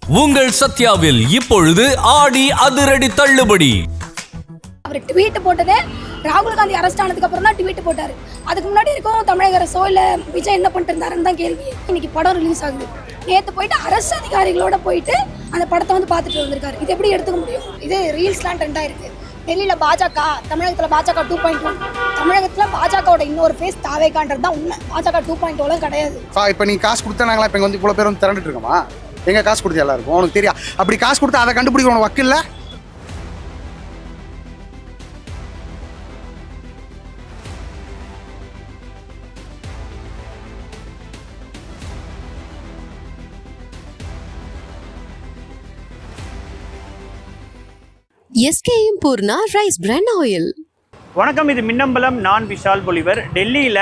உங்கள் சத்யாவில் இப்பொழுது ஆடி அதிரடி தள்ளுபடி. அவர் ட்வீட் போட்டதே ராகுல் காந்தி அரெஸ்ட் ஆனதுக்கு அப்புறம் தான் ட்வீட் போட்டாரு. அதுக்கு முன்னாடி இருக்கும் தமிழக அரசோ இல்ல விஜய் என்ன பண்ணிட்டு இருந்தாருன்னு தான் கேள்வி. இன்னைக்கு படம் ரிலீஸ் ஆகுது. நேற்று போயிட்டு அரசு அதிகாரிகளோட போயிட்டு அந்த படத்தை வந்து பார்த்துட்டு வந்திருக்காரு. இது எப்படி எடுத்துக்க முடியும்? இது ரீல்ஸ்லாம் ட்ரெண்ட் ஆயிருக்கு. டெல்லியில் பாஜக, தமிழகத்தில் பாஜக 2.1, தமிழகத்தில் பாஜகவோட இன்னொரு ஃபேஸ் தாவேகான்றது தான் உண்மை. பாஜக 2.0 கிடையாது. இப்போ நீ காசு கொடுத்தா நாங்களா இப்போ வந்து இவ்வளோ பேர் வந்து திரண்டுட்டு இருக்கோமா? எங்க காசு கொடுத்து எல்லாருக்கும் உனக்கு தெரியும். அப்படி காசு கொடுத்தா அதை கண்டுபிடிக்க உனக்கு வக்கில்ல. SKM Poorna rice brand oil. வணக்கம், இது மின்னம்பலம். நான் விஷால் பொலிவர். டெல்லியில்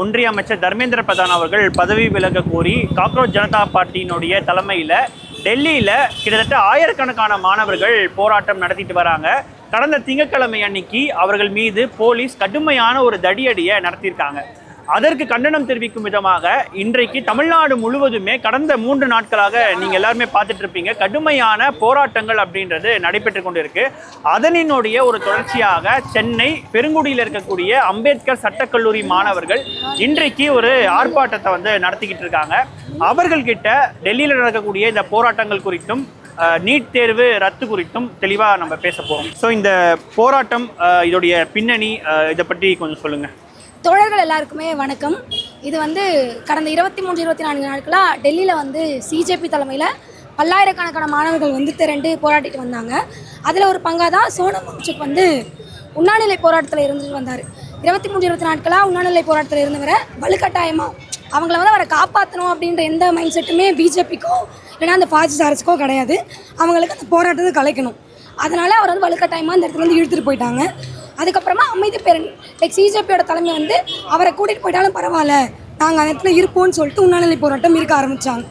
ஒன்றிய அமைச்சர் தர்மேந்திர பிரதான் அவர்கள் பதவி விலக கோரி காக்ரோச் ஜனதா பார்ட்டியினுடைய தலைமையில் டெல்லியில் கிட்டத்தட்ட ஆயிரக்கணக்கான மாணவர்கள் போராட்டம் நடத்திட்டு வராங்க. கடந்த திங்கட்கிழமை அன்னைக்கு அவர்கள் மீது போலீஸ் கடுமையான ஒரு தடியடியை நடத்தியிருக்காங்க. அதற்கு கண்டனம் தெரிவிக்கும் விதமாக இன்றைக்கு தமிழ்நாடு முழுவதுமே கடந்த 3 நாட்களாக நீங்கள் எல்லாருமே பார்த்துட்டு இருப்பீங்க, கடுமையான போராட்டங்கள் அப்படின்றது நடைபெற்று கொண்டு இருக்கு. அதனினுடைய ஒரு தொடர்ச்சியாக சென்னை பெருங்குடியில் இருக்கக்கூடிய அம்பேத்கர் சட்டக்கல்லூரி மாணவர்கள் இன்றைக்கு ஒரு ஆர்ப்பாட்டத்தை வந்து நடத்திக்கிட்டு இருக்காங்க. அவர்கள்கிட்ட டெல்லியில் நடக்கக்கூடிய இந்த போராட்டங்கள் குறித்தும் நீட் தேர்வு ரத்து குறித்தும் தெளிவாக நம்ம பேச போகிறோம். ஸோ இந்த போராட்டம், இதோடைய பின்னணி, இதை பற்றி கொஞ்சம் சொல்லுங்கள். தோழர்கள் எல்லாருக்குமே வணக்கம். இது வந்து கடந்த 23-24 நாட்களாக டெல்லியில் வந்து சிஜேபி தலைமையில் பல்லாயிரக்கணக்கான மாணவர்கள் வந்து திரண்டு போராட்டிட்டு வந்தாங்க. அதில் ஒரு பங்காக தான் சோனம் வாங்சுக் வந்து உண்ணாநிலை போராட்டத்தில் இருந்துட்டு வந்தார். 23-24 நாட்களாக உண்ணாநிலை போராட்டத்தில் இருந்தவரை வலுக்கட்டாயமாக அவங்கள வந்து அவரை காப்பாற்றணும் அப்படின்ற எந்த மைண்ட் செட்டுமே பிஜேபிக்கோ இல்லைனா அந்த பாசிஸ்ட் அரசுக்கோ கிடையாது. அவங்களுக்கு அந்த போராட்டத்தை கலைக்கணும். அதனால் அவர் வந்து வலுக்கட்டாயமாக அந்த இடத்துல வந்து இழுத்துட்டு போயிட்டாங்க. அதுக்கப்புறமா அமைதி பேரணி, லைக் சிஜேபியோட தலைமை வந்து அவரை கூட்டிகிட்டு போயிட்டாலும் பரவாயில்ல, நாங்கள் அந்த இடத்துல இருப்போம்னு சொல்லிட்டு உண்ணாநிலை போராட்டம் இருக்க ஆரம்பித்தாங்க.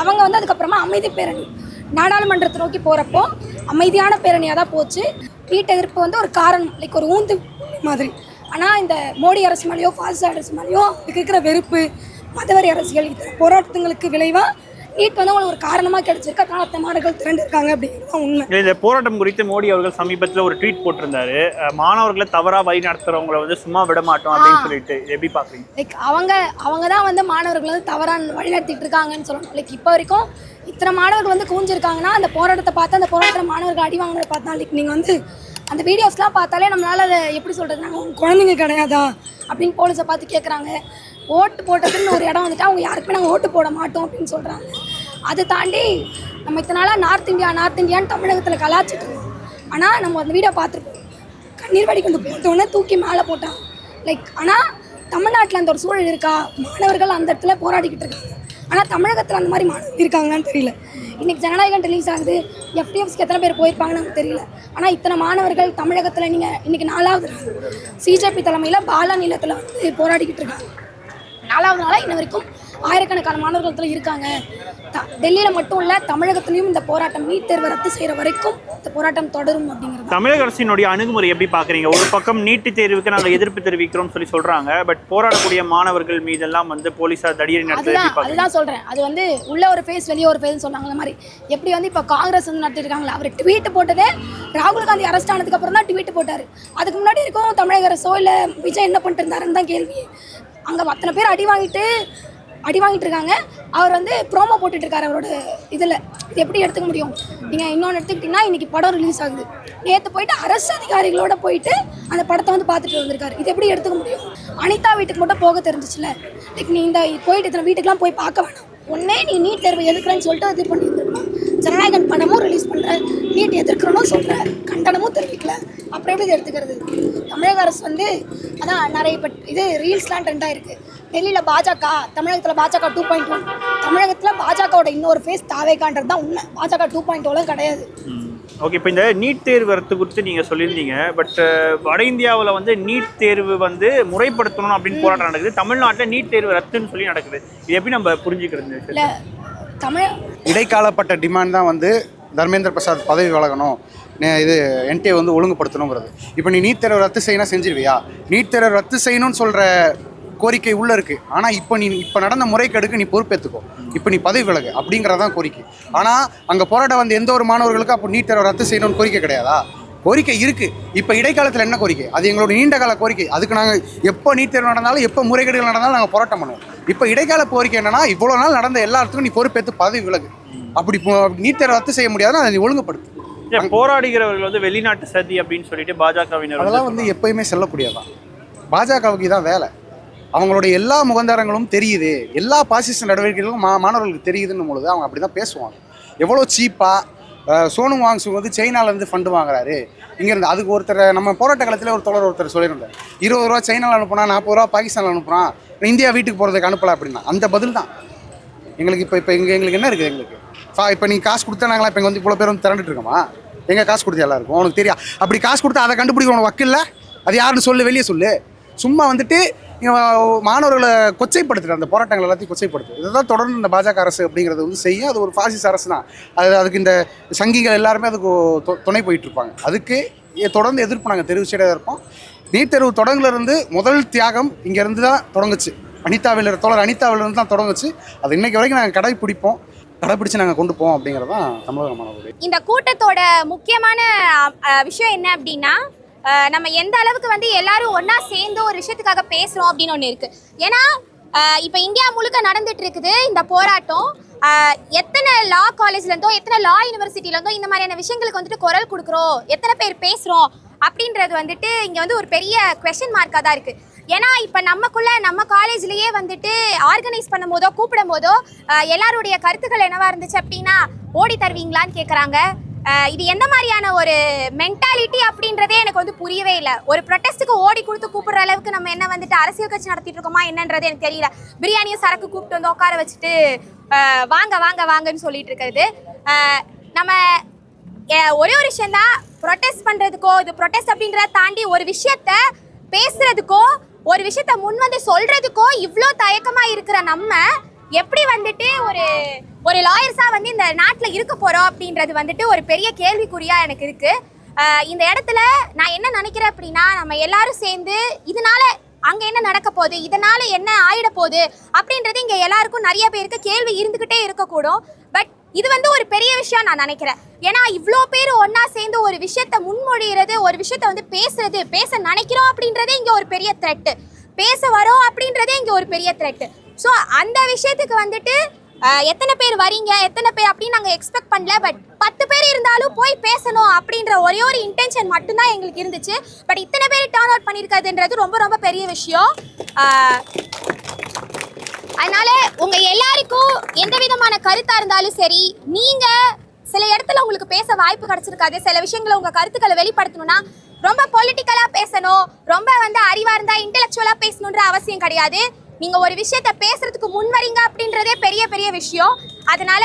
அவங்க வந்து அதுக்கப்புறமா அமைதி பேரணி நாடாளுமன்றத்தை நோக்கி போகிறப்போ அமைதியான பேரணியாக தான் போச்சு. நீட் எதிர்ப்பு வந்து ஒரு காரணம், லைக் ஒரு ஊந்து மாதிரி. ஆனால் இந்த மோடி அரசு மேலேயோ பாசிஸ்ட் அரசு மேலேயோ இதுக்கு இருக்கிற வெறுப்பு, மதவெறி அரசியல், போராட்டங்களுக்கு விளைவாக நீட் வந்து உங்களுக்கு ஒரு காரணமாக கிடைச்சிருக்கு. அதனால அத்தனை மாணவர்கள் திரண்டு இருக்காங்க அப்படிங்கிறது உண்மை. இந்த போராட்டம் குறித்து மோடி அவர்கள் சமீபத்தில் ஒரு ட்வீட் போட்டிருந்தாரு. மாணவர்களை தவறாக வழி நடத்துறவங்களை வந்து சும்மா விட மாட்டோம் அப்படின்னு சொல்லிட்டு எப்படி பார்க்குறீங்க? லைக் அவங்க தான் வந்து மாணவர்கள் வந்து தவறாக வழி நடத்திட்டு இருக்காங்கன்னு சொல்லணும். லைக் இப்போ வரைக்கும் இத்தனை மாணவர்கள் வந்து கூஞ்சிருக்காங்கன்னா அந்த போராட்டத்தை பார்த்து, அந்த போராட்டத்தில் மாணவர்கள் அடி வாங்கினதை பார்த்தா, லைக் நீங்கள் வந்து அந்த வீடியோஸ்லாம் பார்த்தாலே நம்மளால் அதை எப்படி சொல்கிறது, நாங்கள் உங்கள் குழந்தைங்க கிடையாதா அப்படின்னு போலீஸை பார்த்து கேட்குறாங்க. ஓட்டு போட்டதுன்னு ஒரு இடம் வந்துட்டு அவங்க யாருக்குமே நாங்கள் ஓட்டு போட மாட்டோம் அப்படின்னு சொல்கிறாங்க. அதை தாண்டி நம்ம இத்தனை நாளாக நார்த் இந்தியான்னு தமிழகத்தில் கலாச்சிட்டு இருக்கோம். ஆனால் நம்ம அந்த வீடியோ பார்த்துருப்போம், கண்ணீர் வடிக்கொண்டு போட்டோன்னே தூக்கி மேலே போட்டான். லைக் ஆனால் தமிழ்நாட்டில் அந்த ஒரு சூழல் இருக்கா? மாணவர்கள் அந்த இடத்துல போராடிக்கிட்டு இருக்காங்க. ஆனால் தமிழகத்தில் அந்த மாதிரி மாணவர்கள் இருக்காங்களான்னு தெரியல. இன்றைக்கி ஜனநாயகம் ரிலீஸ் ஆகுது, எஃப்டிஎஃப்ஸ்க்கு எத்தனை பேர் போயிருப்பாங்கன்னு நமக்கு தெரியல. ஆனால் இத்தனை மாணவர்கள் தமிழகத்தில் நீங்கள் இன்றைக்கி 4வது நாள் சிஜேபி தலைமையில் பாலா நிலத்தில் வந்து போராடிக்கிட்டு இருக்காங்க. 4வது நாளாக இன்ன வரைக்கும் ஆயிரக்கணக்கான மாணவர்கள் இருக்காங்க. டெல்லியில் மட்டும் இல்லை, தமிழகத்திலையும் இந்த போராட்டம் நீட் தேர்வை ரத்து செய்கிற வரைக்கும் இந்த போராட்டம் தொடரும் அப்படிங்கிறது. தமிழக அரசினுடைய அணுகுமுறை எப்படி பார்க்குறீங்க? ஒரு பக்கம் நீட்டு தேர்வுக்கு நாங்கள் எதிர்ப்பு தெரிவிக்கிறோம்னு சொல்கிறாங்க, பட் போராடக்கூடிய மாணவர்கள் மீதெல்லாம் வந்து போலீஸார் தடியடி நடத்துறது. அதுதான் சொல்கிறேன். அது வந்து உள்ள ஒரு ஃபேஸ் வெளியே ஒரு ஃபேஸ்ன்னு சொன்னாங்க மாதிரி. எப்படி வந்து இப்போ காங்கிரஸ் வந்து நடத்திருக்காங்களா? அவர் ட்வீட் போட்டதே ராகுல் காந்தி அரெஸ்ட் ஆனதுக்கு அப்புறம் தான் ட்வீட் போட்டார். அதுக்கு முன்னாடி இருக்கும் தமிழக அரசோ இல்லை விஜய் என்ன பண்ணிட்டு இருந்தாருன்னு தான் கேள்வி. அங்கே அத்தனை பேர் அடி வாங்கிட்டு இருக்காங்க. அவர் வந்து ப்ரோமோ போட்டுட்டு இருக்காரு அவரோட இதில். இது எப்படி எடுத்துக்க முடியும்? நீங்கள் இன்னொன்று எடுத்துக்கிட்டிங்கன்னா இன்றைக்கி படம் ரிலீஸ் ஆகுது. நேற்று போயிட்டு அரசு அதிகாரிகளோட போயிட்டு அந்த படத்தை வந்து பார்த்துட்டு வந்திருக்காரு. இது எப்படி எடுத்துக்க முடியும்? அனிதா வீட்டுக்கு மட்டும் போக தெரிஞ்சிச்சுல. லைக் நீ இந்த போயிட்டு இத்தனை வீட்டுக்கெலாம் போய் பார்க்க வேணாம். ஒன்னே நீ நீட் தேர்வு எதிர்க்கிறேன்னு சொல்லிட்டு இது பண்ணியிருந்துருக்கணும். ஜனநாயகன் படமும் ரிலீஸ் பண்ணுற, நீட் எதிர்க்கிறனும் சொல்கிற, கண்டனமும் தெரிவிக்கல. அப்புறம் எப்படி இது எடுத்துக்கிறது? தமிழக அரசு வந்து அதான் நிறைய இது ரீல்ஸ்லாம் ட்ரெண்ட் ஆயிருக்கு. டெல்லியில் பாஜக, தமிழகத்தில் பாஜக 2.1, தமிழகத்தில் பாஜகவோட இன்னொரு ஃபேஸ் தாவேகான்றது தான் உண்மை. பாஜக 2.0 கிடையாது. ஓகே, இப்போ இந்த நீட் தேர்வு ரத்து குறித்து நீங்கள் சொல்லியிருந்தீங்க, பட் வட இந்தியாவில் வந்து நீட் தேர்வு வந்து முறைப்படுத்தணும் அப்படின்னு போராட்டம் நடக்குது. தமிழ்நாட்டில் நீட் தேர்வு ரத்துன்னு சொல்லி நடக்குது. இது எப்படி நம்ம புரிஞ்சுக்கிறது? இல்லை, இடைக்காலப்பட்ட டிமாண்ட் தான் வந்து தர்மேந்திர பிரசாத் பதவி வழங்கணும், இது என்டிஏ வந்து ஒழுங்குபடுத்தணுங்கிறது. இப்போ நீ நீட் தேர்வை ரத்து செய்யணும் செஞ்சிருவியா? நீட் தேர்வை ரத்து செய்யணும்னு சொல்கிற கோரிக்கை உள்ளே இருக்குது. ஆனால் இப்போ நடந்த முறைகேடுக்கு நீ பொறுப்பேற்றுக்கோ, இப்போ நீ பதவி விலகு அப்படிங்கிறதான் கோரிக்கை. ஆனால் அங்கே போராட்டம் வந்து எந்த ஒரு மாணவர்களுக்கும் அப்போ நீட் தேர்வை ரத்து செய்யணும்னு கோரிக்கை கிடையாதா? கோரிக்கை இருக்குது. இப்போ இடைக்காலத்தில் என்ன கோரிக்கை? அது எங்களோட நீண்ட கால கோரிக்கை. அதுக்கு நாங்கள் எப்போ நீட் தேர்வு நடந்தாலும் எப்போ முறைகேடுகள் நடந்தாலும் நாங்கள் போராட்டம் பண்ணுவோம். இப்போ இடைக்கால கோரிக்கை என்னன்னா, இவ்வளோ நாள் நடந்த எல்லாத்துக்கும் நீ பொறுப்பேற்று பதவி விலகு. அப்படி நீட் தேர்வை ரத்து செய்ய முடியாதுன்னா அதை நீ ஒழுங்குபடுத்து. போராடுகிறவர்கள் வந்து வெளிநாட்டு சதி அப்படின்னு சொல்லிட்டு பாஜகவினர் அதெல்லாம் வந்து எப்பயுமே செல்லக்கூடியதான். பாஜகவுக்கு தான் வேலை. அவங்களுடைய எல்லா முகந்தாரங்களும் தெரியுது, எல்லா பாசிச நடவடிக்கைகளும் மாணவர்களுக்கு தெரியுதுன்னு பொழுது அவங்க அப்படி தான் பேசுவாங்க. எவ்வளோ சீப்பாக சோனு வாங்ஸுக்கு வந்து சைனாலேருந்து ஃபண்டு வாங்குறாரு இங்கேருந்து. அதுக்கு ஒருத்தர் நம்ம போராட்ட காலத்தில் ஒருத்தர் சொல்லியிருந்தார், 20 ரூபா சைனாவில் அனுப்புனா 40 ரூபா பாகிஸ்தானில் அனுப்புகிறான், இந்தியா வீட்டுக்கு போகிறதுக்கு அனுப்பலை அப்படின்னா. அந்த பதில் தான் எங்களுக்கு. இப்போ எங்களுக்கு என்ன இருக்குது? எங்களுக்கு இப்போ நீங்கள் காசு கொடுத்தா நாங்களாம் இப்போ இங்கே வந்து இவ்வளோ பேர் வந்து திரண்டுட்டு இருக்கோமா? எங்கே காசு கொடுத்து எல்லாருக்கும் உனக்கு தெரியும். அப்படி காசு கொடுத்தா அதை கண்டுபிடிக்க உனக்கு வக்கில்ல, அது யாருன்னு சொல்லு, வெளியே சொல்லு. சும்மா வந்துட்டு மாணவர்களை கொச்சைப்படுத்துகிற அந்த போராட்டங்கள் எல்லாத்தையும் கொச்சைப்படுத்து. இதுதான் தொடர்ந்து இந்த பாஜக அரசு அப்படிங்கிறது வந்து செய்யும். அது ஒரு பாசிச அரசு தான். அதுக்கு இந்த சங்கிகள் எல்லாருமே அதுக்கு துணை போயிட்டுருப்பாங்க. அதுக்கு தொடர்ந்து எதிர்ப்பு நாங்கள் தெரிவிச்சுட்டே இருப்போம். நீட் தேர்வு தொடங்கிலிருந்து முதல் தியாகம் இங்கேருந்து தான் தொடங்குச்சு. தோழர் அனிதாவிலிருந்து தான் தொடங்குச்சு. அது இன்னைக்கு வரைக்கும் நாங்கள் கடைப்பிடிச்சு நாங்கள் கொண்டு போவோம் அப்படிங்கிறது தான் தமிழக மாணவர்கள். இந்த கூட்டத்தோட முக்கியமான விஷயம் என்ன அப்படின்னா, நம்ம எந்த அளவுக்கு வந்து எல்லாரும் ஒன்றா சேர்ந்து ஒரு விஷயத்துக்காக பேசுகிறோம் அப்படின்னு ஒன்று இருக்குது. ஏன்னா இப்போ இந்தியா முழுக்க நடந்துட்டு இருக்குது இந்த போராட்டம். எத்தனை லா காலேஜ்லேருந்தோ எத்தனை லா யூனிவர்சிட்டிலேருந்தோ இந்த மாதிரியான விஷயங்களுக்கு வந்துட்டு குரல் கொடுக்குறோம், எத்தனை பேர் பேசுகிறோம் அப்படின்றது வந்துட்டு இங்கே வந்து ஒரு பெரிய குவெஸ்சன் மார்க்காக தான் இருக்குது. ஏன்னா இப்போ நம்ம காலேஜ்லேயே வந்துட்டு ஆர்கனைஸ் பண்ணும் போதோ கூப்பிடும் போதோ எல்லாருடைய கருத்துக்கள் என்னவா இருந்துச்சு அப்படின்னா, ஓடி தருவீங்களான்னு கேட்குறாங்க. இது எந்த மாதிரியான ஒரு மென்டாலிட்டி அப்படின்றதே எனக்கு வந்து புரியவே இல்லை. ஒரு ப்ரொட்டஸ்ட்டுக்கு ஓடி கொடுத்து கூப்பிடுற அளவுக்கு நம்ம என்ன வந்துட்டு அரசியல் கட்சி நடத்திட்டு இருக்கோமா என்னன்றது எனக்கு தெரியல. பிரியாணியும் சரக்கு கூப்பிட்டு வந்து உட்கார வச்சுட்டு வாங்க வாங்க வாங்கன்னு சொல்லிட்டு இருக்கிறது. நம்ம ஒரே ஒரு விஷயந்தான், ப்ரொட்டஸ்ட் பண்ணுறதுக்கோ இது ப்ரொட்டஸ்ட் அப்படின்றத தாண்டி ஒரு விஷயத்த பேசுறதுக்கோ ஒரு விஷயத்த முன் வந்து சொல்றதுக்கோ இவ்வளோ தயக்கமாக இருக்கிற நம்ம எப்படி வந்துட்டு ஒரு லாயர்ஸா வந்து இந்த நாட்டில் இருக்க போறோம் அப்படின்றது வந்துட்டு ஒரு பெரிய கேள்விக்குறியா எனக்கு இருக்கு. இந்த இடத்துல நான் என்ன நினைக்கிறேன் அப்படின்னா, நம்ம எல்லாரும் சேர்ந்து இதனால அங்க என்ன நடக்க போகுது, இதனால என்ன ஆயிட போகுது அப்படின்றது இங்க எல்லாருக்கும் நிறைய பேருக்கு கேள்வி இருந்துகிட்டே இருக்கக்கூடும். பட் இது வந்து ஒரு பெரிய விஷயம் நான் நினைக்கிறேன். ஏன்னா இவ்வளோ பேர் ஒன்னா சேர்ந்து ஒரு விஷயத்த முன்மொழிகிறது, ஒரு விஷயத்த வந்து பேச நினைக்கிறோம் அப்படின்றதே இங்க ஒரு பெரிய த்ரெட்டு. பேச வரோம் அப்படின்றதே இங்க ஒரு பெரிய த்ரெட்டு. ஸோ அந்த விஷயத்துக்கு வந்துட்டு எத்தனை பேர் வரீங்க, எத்தனை பேர் அப்படின்னு நாங்கள் எக்ஸ்பெக்ட் பண்ணல. பட் 10 பேர் இருந்தாலும் போய் பேசணும் அப்படின்ற ஒரே ஒரு இன்டென்ஷன் மட்டும்தான் எங்களுக்கு இருந்துச்சு. பட் இத்தனை பேர் டர்ன் அவுட் பண்ணியிருக்கிறதுன்றது ரொம்ப ரொம்ப பெரிய விஷயம். அதனால உங்க எல்லாருக்கும் எந்த விதமான கருத்தா இருந்தாலும் சரி, நீங்க சில இடத்துல உங்களுக்கு பேச வாய்ப்பு கிடைச்சிருக்காது. சில விஷயங்களை உங்க கருத்துக்களை வெளிப்படுத்தணும்னா ரொம்ப பொலிட்டிக்கலா பேசணும், ரொம்ப வந்து அறிவா இருந்தா இன்டெலெக்சுவலா பேசணுன்ற அவசியம் கிடையாது. நீங்க ஒரு விஷயத்த பேசுறதுக்கு முன்வரீங்க அப்படின்றதே பெரிய பெரிய விஷயம். அதனால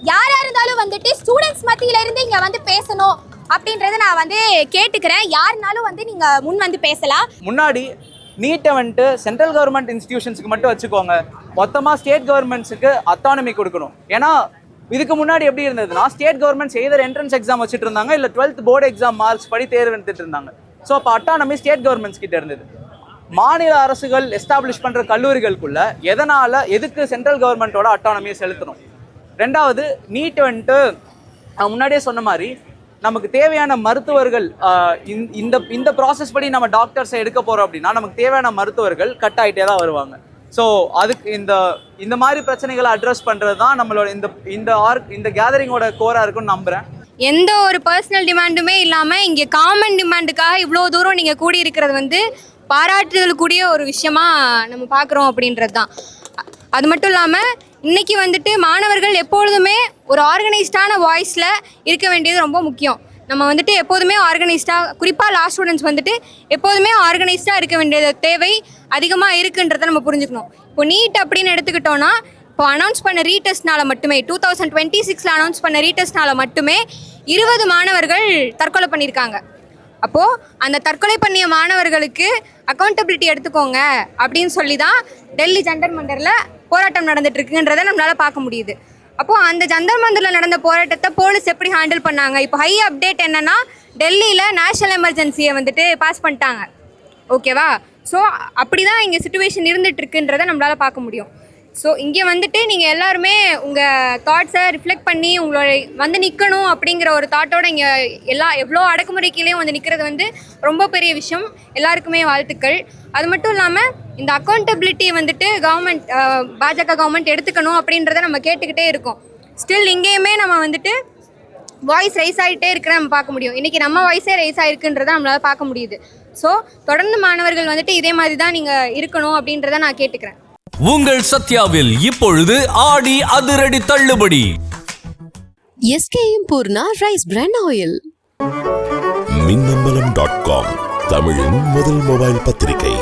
யாரா இருந்தாலும் வந்துட்டு ஸ்டூடெண்ட்ஸ் மத்தியில இருந்து இங்க வந்து பேசணும் அப்படின்றத நான் வந்து கேட்டுக்கிறேன். யாருனாலும் வந்து நீங்க முன் வந்து பேசலாம். முன்னாடி நீட்டை வந்துட்டு சென்ட்ரல் கவர்மெண்ட் இன்ஸ்டிடியூஷன்ஸுக்கு மட்டும் வச்சுக்கோங்க, மொத்தமாக ஸ்டேட் கவர்மெண்ட்ஸுக்கு அத்தானமி கொடுக்கணும். ஏன்னா இதுக்கு முன்னாடி எப்படி இருந்ததுன்னா, ஸ்டேட் கவர்மெண்ட்ஸ் எதர் என்ட்ரன்ஸ் எக்ஸாம் வச்சுட்டு இருந்தாங்க, இல்லை 12th போர்டு எக்ஸாம் மார்க்ஸ் படி தேர்வு எடுத்துட்டு இருந்தாங்க. ஸோ அப்போ அட்டானமி ஸ்டேட் கவர்மெண்ட்ஸ் கிட்ட இருந்தது. மாநில அரசுகள் எஸ்டாப்ளிஷ் பண்ணுற கல்லூரிகளுக்குள்ள எதுக்கு சென்ட்ரல் கவர்மெண்ட்டோட அட்டானமியை செலுத்தணும். ரெண்டாவது, நீட் வந்துட்டு முன்னாடியே சொன்ன மாதிரி நமக்கு தேவையான மருத்துவர்கள் இந்த ப்ராசஸ் படி நம்ம டாக்டர்ஸை எடுக்க போகிறோம் அப்படின்னா நமக்கு தேவையான மருத்துவர்கள் கட் ஆகிட்டே தான் வருவாங்க. ஸோ அதுக்கு இந்த மாதிரி பிரச்சனைகளை அட்ரஸ் பண்ணுறது தான் நம்மளோட இந்த கேதரிங்கோட கோராக இருக்குன்னு நம்புகிறேன். எந்த ஒரு பர்சனல் டிமாண்டுமே இல்லாமல் இங்கே காமன் டிமாண்டுக்காக இவ்வளோ தூரம் நீங்கள் கூடி இருக்கிறது வந்து பாராட்டுதலுக்குரிய ஒரு விஷயமா நம்ம பார்க்குறோம் அப்படின்றது தான். அது மட்டும் இல்லாமல் இன்றைக்கி வந்துட்டு மாணவர்கள் எப்பொழுதுமே ஒரு ஆர்கனைஸ்டான வாய்ஸில் இருக்க வேண்டியது ரொம்ப முக்கியம். நம்ம வந்துட்டு எப்போதுமே ஆர்கனைஸ்டாக, குறிப்பாக லா ஸ்டூடெண்ட்ஸ் வந்துட்டு எப்போதுமே ஆர்கனைஸ்டாக இருக்க வேண்டியது தேவை அதிகமாக இருக்குன்றதை நம்ம புரிஞ்சுக்கணும். இப்போ நீட் அப்படின்னு எடுத்துக்கிட்டோன்னா, இப்போ அனௌன்ஸ் பண்ண ரீடெஸ்ட்னால மட்டுமே 2026 அனௌன்ஸ் பண்ண ரீடெஸ்ட்னால மட்டுமே 20 மாணவர்கள் தற்கொலை பண்ணியிருக்காங்க. அப்போது அந்த தற்கொலை பண்ணிய மாணவர்களுக்கு அக்கௌண்டபிலிட்டி எடுத்துக்கோங்க அப்படின்னு சொல்லி தான் டெல்லி ஜந்தர் மந்தரில் போராட்டம் நடந்துட்டுருக்குன்றதை நம்மளால் பார்க்க முடியுது. அப்போது அந்த ஜந்தர் மந்தரில் நடந்த போராட்டத்தை போலீஸ் எப்படி ஹேண்டில் பண்ணாங்க? இப்போ ஹை அப்டேட் என்னென்னா, டெல்லியில் நேஷ்னல் எமர்ஜென்சியை வந்துட்டு பாஸ் பண்ணிட்டாங்க. ஓகேவா? ஸோ அப்படி தான் இங்கே சுச்சுவேஷன் இருந்துட்டு இருக்குன்றதை நம்மளால் பார்க்க முடியும். ஸோ இங்கே வந்துட்டு நீங்கள் எல்லாருமே உங்கள் தாட்ஸை ரிஃப்ளெக்ட் பண்ணி உங்களோட வந்து நிற்கணும் அப்படிங்கிற ஒரு தாட்டோட இங்கே எவ்வளோ அடக்குமுறைக்கிலையும் வந்து நிற்கிறது வந்து ரொம்ப பெரிய விஷயம். எல்லாருக்குமே வாழ்த்துக்கள். அது மட்டும் இல்லாமல் இந்த அக்கௌண்டபிலிட்டியை வந்துட்டு கவர்மெண்ட் பாஜக கவர்மெண்ட் எடுத்துக்கணும் அப்படின்றத நம்ம கேட்டுக்கிட்டே இருக்கோம். ஸ்டில் இங்கேயுமே நம்ம வந்துட்டு வாய்ஸ் ரைஸ் ஆகிட்டே இருக்கிற நம்ம பார்க்க முடியும். இன்றைக்கி நம்ம வாய்ஸே ரைஸ் ஆகிருக்குன்றதை நம்மளால் பார்க்க முடியுது. ஸோ தொடர்ந்து மாணவர்கள் வந்துட்டு இதே மாதிரி தான் நீங்கள் இருக்கணும் அப்படின்றத நான் கேட்டுக்கிறேன். உங்கள் சத்யாவில் இப்பொழுது ஆடி அதிரடி தள்ளுபடி. SKM Poorna rice brand oil. மின்னம்பலம்.com தமிழின் முதல் மொபைல் பத்திரிகை.